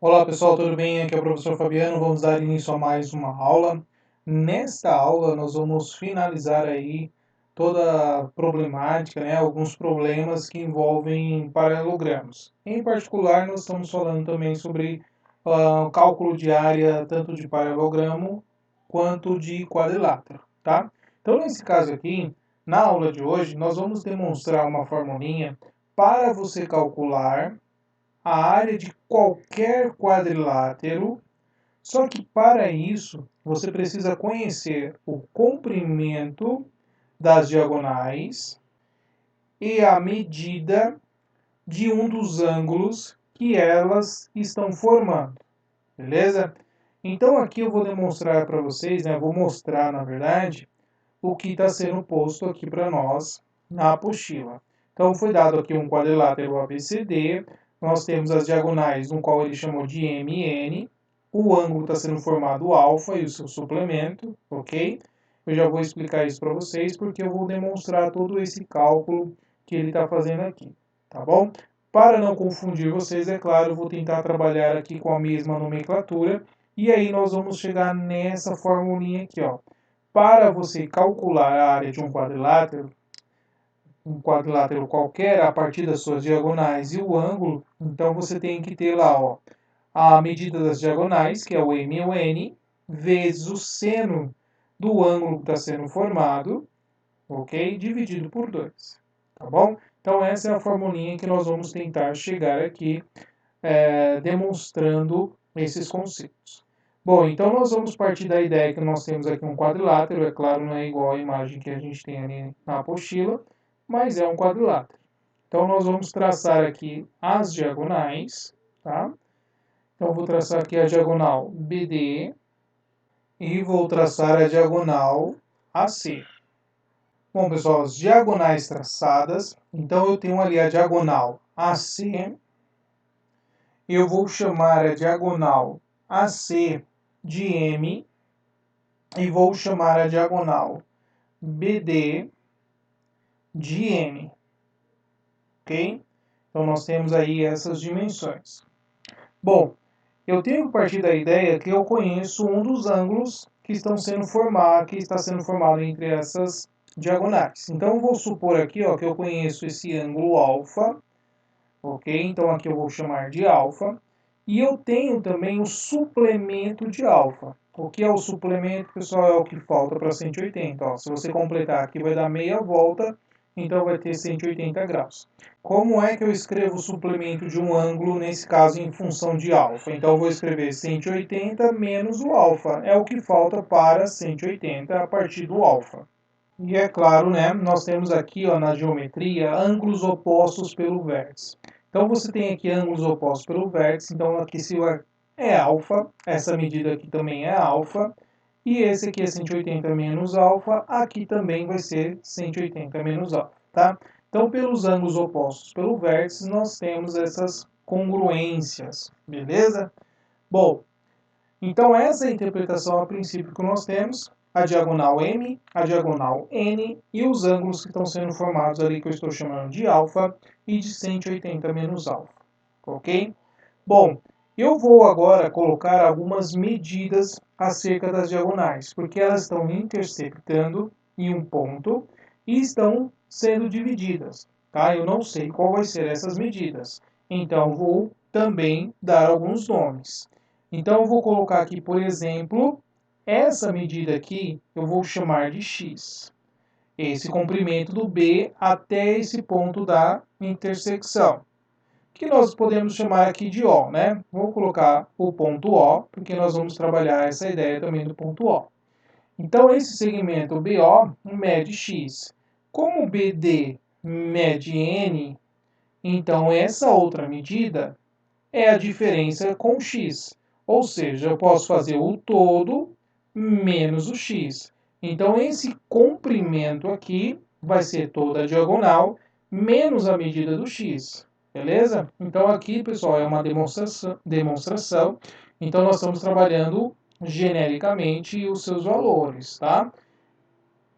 Olá pessoal, tudo bem? Aqui é o professor Fabiano, vamos dar início a mais uma aula. Nesta aula nós vamos finalizar aí toda a problemática, alguns problemas que envolvem paralelogramas. Em particular, nós estamos falando também sobre cálculo de área tanto de paralelogramo quanto de quadrilátero, tá? Então nesse caso aqui, na aula de hoje, nós vamos demonstrar uma formulinha para você calcular a área de qualquer quadrilátero, só que para isso você precisa conhecer o comprimento das diagonais e a medida de um dos ângulos que elas estão formando, beleza? Então aqui eu vou demonstrar para vocês, vou mostrar na verdade, o que está sendo posto aqui para nós na apostila. Então foi dado aqui um quadrilátero ABCD, nós temos as diagonais, no qual ele chamou de MN, o ângulo está sendo formado alfa e o seu suplemento, ok? Eu já vou explicar isso para vocês, porque eu vou demonstrar todo esse cálculo que ele está fazendo aqui, tá bom? Para não confundir vocês, é claro, eu vou tentar trabalhar aqui com a mesma nomenclatura, e aí nós vamos chegar nessa formulinha aqui, ó. Para você calcular a área de um quadrilátero qualquer, a partir das suas diagonais e o ângulo, então você tem que ter lá, ó, a medida das diagonais, que é o M e o N, vezes o seno do ângulo que está sendo formado, ok? Dividido por 2, tá bom? Então essa é a formulinha que nós vamos tentar chegar aqui, demonstrando esses conceitos. Bom, então nós vamos partir da ideia que nós temos aqui um quadrilátero, é claro, não é igual a imagem que a gente tem ali na apostila, mas é um quadrilátero. Então nós vamos traçar aqui as diagonais, tá? Então eu vou traçar aqui a diagonal BD e vou traçar a diagonal AC. Bom, pessoal, as diagonais traçadas, então eu tenho ali a diagonal AC, eu vou chamar a diagonal AC de M e vou chamar a diagonal BD de N, ok? Então nós temos aí essas dimensões. Bom, eu tenho que partir da ideia que eu conheço um dos ângulos que está sendo formado entre essas diagonais. Então eu vou supor aqui, ó, que eu conheço esse ângulo alfa, ok? Então aqui eu vou chamar de alfa. E eu tenho também o suplemento de alfa. O que é o suplemento, pessoal, é o que falta para 180. Ó, se você completar aqui, vai dar meia volta, então vai ter 180 graus. Como é que eu escrevo o suplemento de um ângulo, nesse caso, em função de alfa? Então, eu vou escrever 180 menos o alfa. É o que falta para 180 a partir do alfa. E é claro, nós temos aqui, ó, na geometria, ângulos opostos pelo vértice. Então você tem aqui ângulos opostos pelo vértice, então aqui se é alfa, essa medida aqui também é alfa, e esse aqui é 180 menos alfa, aqui também vai ser 180 menos alfa, tá? Então pelos ângulos opostos pelo vértice, nós temos essas congruências, beleza? Bom, então essa é a interpretação a princípio que nós temos, a diagonal M, a diagonal N e os ângulos que estão sendo formados ali que eu estou chamando de alfa e de 180 menos alfa, ok? Bom, eu vou agora colocar algumas medidas acerca das diagonais, porque elas estão intersectando em um ponto e estão sendo divididas, tá? Eu não sei qual vai ser essas medidas, então vou também dar alguns nomes. Então eu vou colocar aqui, por exemplo, essa medida aqui eu vou chamar de x. Esse comprimento do B até esse ponto da intersecção, que nós podemos chamar aqui de O, né? Vou colocar o ponto O, porque nós vamos trabalhar essa ideia também do ponto O. Então esse segmento BO mede x. Como BD mede n, então essa outra medida é a diferença com x. Ou seja, eu posso fazer o todo menos o x. Então, esse comprimento aqui vai ser toda a diagonal menos a medida do x. Beleza? Então, aqui, pessoal, é uma demonstração. Então, nós estamos trabalhando genericamente os seus valores, tá?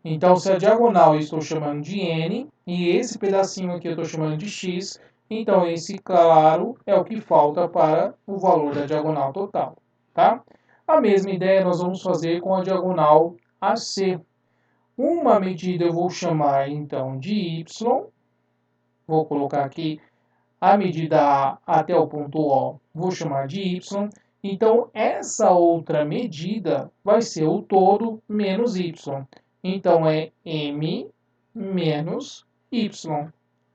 Então, se a diagonal eu estou chamando de n, e esse pedacinho aqui eu estou chamando de x, Então, esse claro é o que falta para o valor da diagonal total, tá? A mesma ideia nós vamos fazer com a diagonal AC. Uma medida eu vou chamar, então, de Y. Vou colocar aqui a medida A até o ponto O, vou chamar de Y. Então, essa outra medida vai ser o todo menos Y. Então, é M menos Y,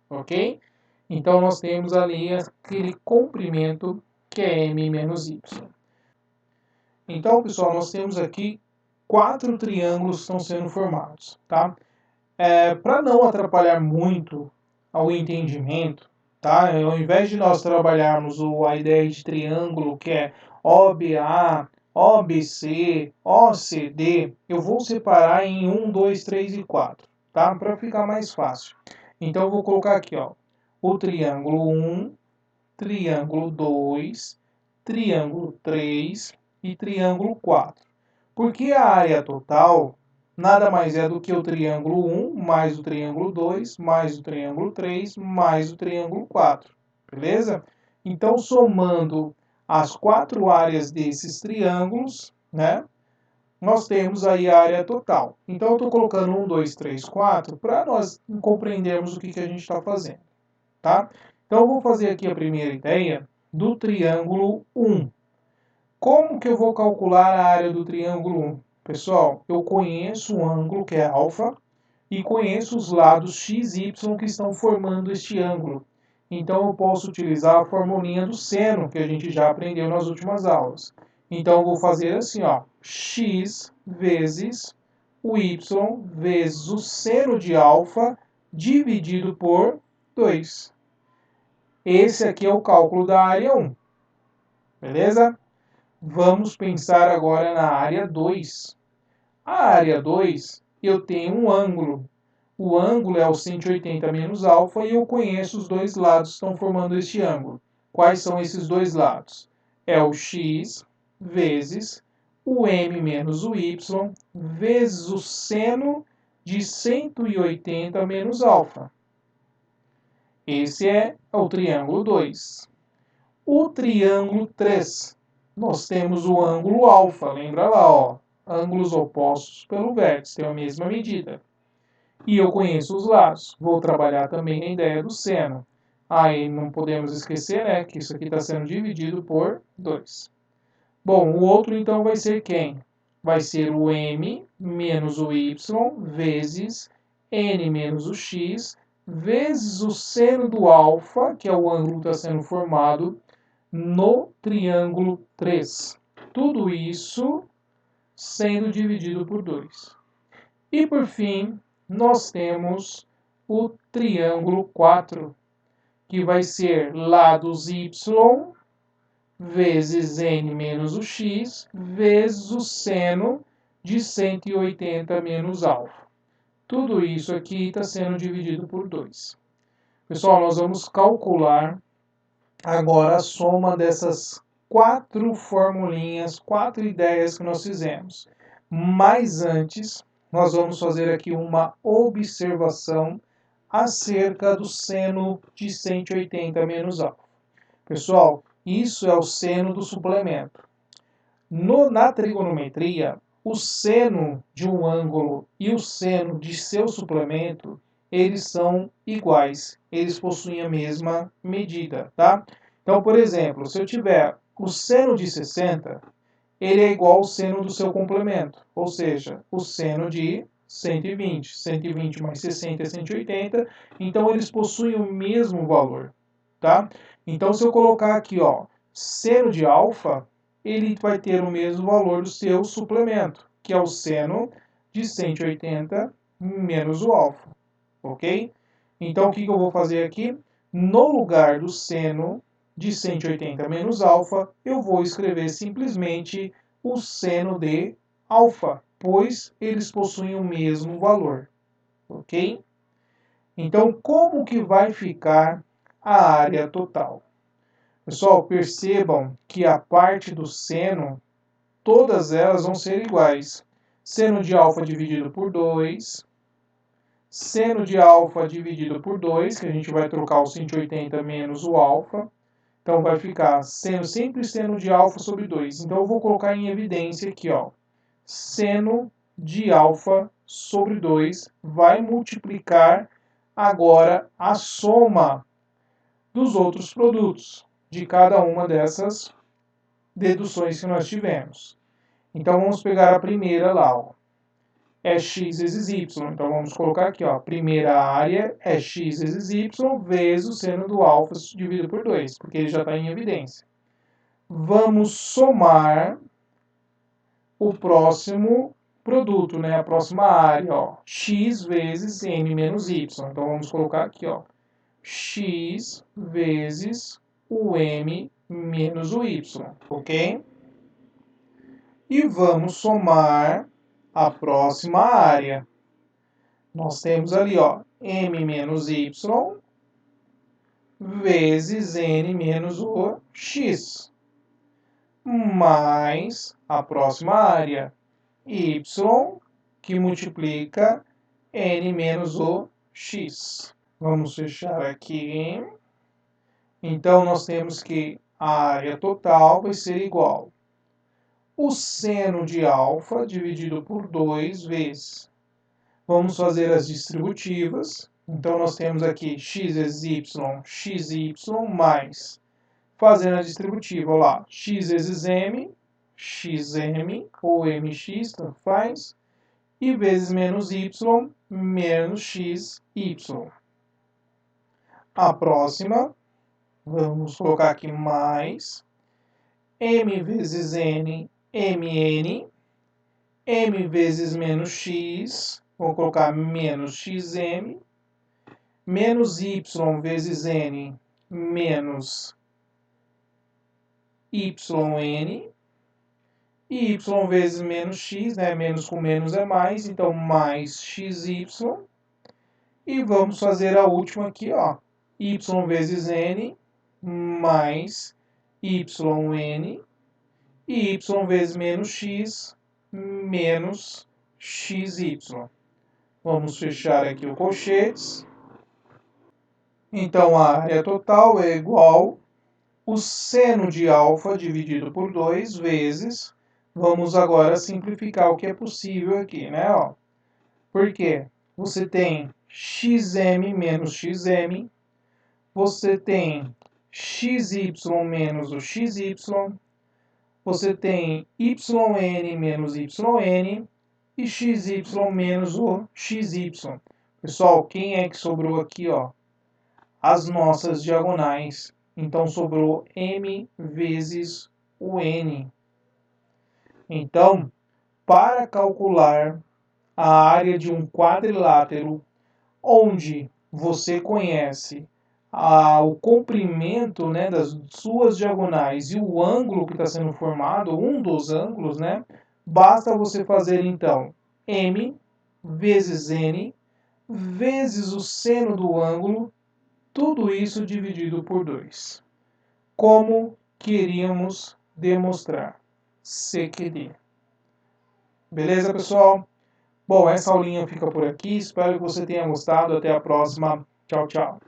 ok? Então, nós temos ali aquele comprimento que é M menos Y. Então, pessoal, nós temos aqui 4 triângulos que estão sendo formados, tá? Para não atrapalhar muito ao entendimento, tá? Ao invés de nós trabalharmos a ideia de triângulo, que é OBA, OBC, OCD, eu vou separar em 1, 2, 3 e 4, tá? Para ficar mais fácil. Então, eu vou colocar aqui, ó, o triângulo 1, triângulo 2, triângulo 3 e triângulo 4. Porque a área total nada mais é do que o triângulo 1 mais o triângulo 2 mais o triângulo 3 mais o triângulo 4. Beleza? Então, somando as 4 áreas desses triângulos, né, nós temos aí a área total. Então, eu estou colocando 1, 2, 3, 4 para nós compreendermos o que a gente está fazendo. Tá? Então, eu vou fazer aqui a primeira ideia do triângulo 1. Como que eu vou calcular a área do triângulo 1? Pessoal, eu conheço o ângulo, que é alfa, e conheço os lados x e y que estão formando este ângulo. Então, eu posso utilizar a formulinha do seno, que a gente já aprendeu nas últimas aulas. Então, eu vou fazer assim, ó, x vezes o y vezes o seno de alfa dividido por 2. Esse aqui é o cálculo da área 1. Beleza? Vamos pensar agora na área 2. A área 2, eu tenho um ângulo. O ângulo é o 180 menos alfa e eu conheço os dois lados que estão formando este ângulo. Quais são esses dois lados? É o x vezes o m menos o y vezes o seno de 180 menos alfa. Esse é o triângulo 2. O triângulo 3. Nós temos o ângulo alfa, lembra lá, ó, ângulos opostos pelo vértice, tem a mesma medida. E eu conheço os lados, vou trabalhar também na ideia do seno. Aí não podemos esquecer, né, que isso aqui está sendo dividido por 2. Bom, o outro então vai ser quem? Vai ser o m menos o y vezes n menos o x vezes o seno do alfa, que é o ângulo que está sendo formado, no triângulo 3. Tudo isso sendo dividido por 2. E por fim, nós temos o triângulo 4, que vai ser lados y vezes n menos o x vezes o seno de 180 menos alfa. Tudo isso aqui está sendo dividido por 2. Pessoal, nós vamos calcular agora a soma dessas 4 formulinhas, 4 ideias que nós fizemos. Mas antes, nós vamos fazer aqui uma observação acerca do seno de 180 menos alfa. Pessoal, isso é o seno do suplemento. Na trigonometria, o seno de um ângulo e o seno de seu suplemento, eles são iguais, eles possuem a mesma medida, tá? Então, por exemplo, se eu tiver o seno de 60, ele é igual ao seno do seu complemento, ou seja, o seno de 120. 120 mais 60 é 180, então eles possuem o mesmo valor, tá? Então, se eu colocar aqui, ó, seno de alfa, ele vai ter o mesmo valor do seu suplemento, que é o seno de 180 menos o alfa, ok? Então, o que eu vou fazer aqui? No lugar do seno de 180 menos alfa, eu vou escrever simplesmente o seno de alfa, pois eles possuem o mesmo valor, ok? Então, como que vai ficar a área total? Pessoal, percebam que a parte do seno, todas elas vão ser iguais. Seno de alfa dividido por 2, seno de alfa dividido por 2, que a gente vai trocar o 180 menos o alfa. Então, vai ficar sempre seno de alfa sobre 2. Então, eu vou colocar em evidência aqui, ó. Seno de alfa sobre 2 vai multiplicar agora a soma dos outros produtos, de cada uma dessas deduções que nós tivemos. Então, vamos pegar a primeira lá, ó. É x vezes y. Então, vamos colocar aqui, ó. Primeira área é x vezes y vezes o seno do alfa dividido por 2, porque ele já está em evidência. Vamos somar o próximo produto, né? A próxima área, ó. X vezes m menos y. Então, vamos colocar aqui, ó. X vezes o m menos o y, ok? E vamos somar a próxima área. Nós temos ali, ó, m menos y vezes n menos o x, mais a próxima área, y, que multiplica n menos o x. Vamos fechar aqui. Então, nós temos que a área total vai ser igual o seno de alfa dividido por 2 vezes. Vamos fazer as distributivas. Então, nós temos aqui x vezes y, xy, mais, fazendo a distributiva, olha lá, x vezes m, xm, ou mx, tanto faz, e vezes menos y, menos xy. A próxima, vamos colocar aqui mais, m vezes n, mn, m vezes menos x, vou colocar menos xm, menos y vezes n, menos yn, e y vezes menos x, né? Menos com menos é mais, então mais xy. E vamos fazer a última aqui, ó. Y vezes n, mais yn, e y vezes menos x, menos xy. Vamos fechar aqui o colchetes. Então, a área total é igual o seno de alfa dividido por 2 vezes, vamos agora simplificar o que é possível aqui, né? Ó. Por quê? Você tem xm menos xm, você tem xy menos o xy, você tem yn menos yn e xy menos o xy. Pessoal, quem é que sobrou aqui, ó? As nossas diagonais. Então, sobrou m vezes o n. Então, para calcular a área de um quadrilátero, onde você conhece o comprimento, né, das suas diagonais e o ângulo que está sendo formado, um dos ângulos, né, basta você fazer, então, m vezes n vezes o seno do ângulo, tudo isso dividido por 2. Como queríamos demonstrar? CQD. Beleza, pessoal? Bom, essa aulinha fica por aqui. Espero que você tenha gostado. Até a próxima. Tchau, tchau.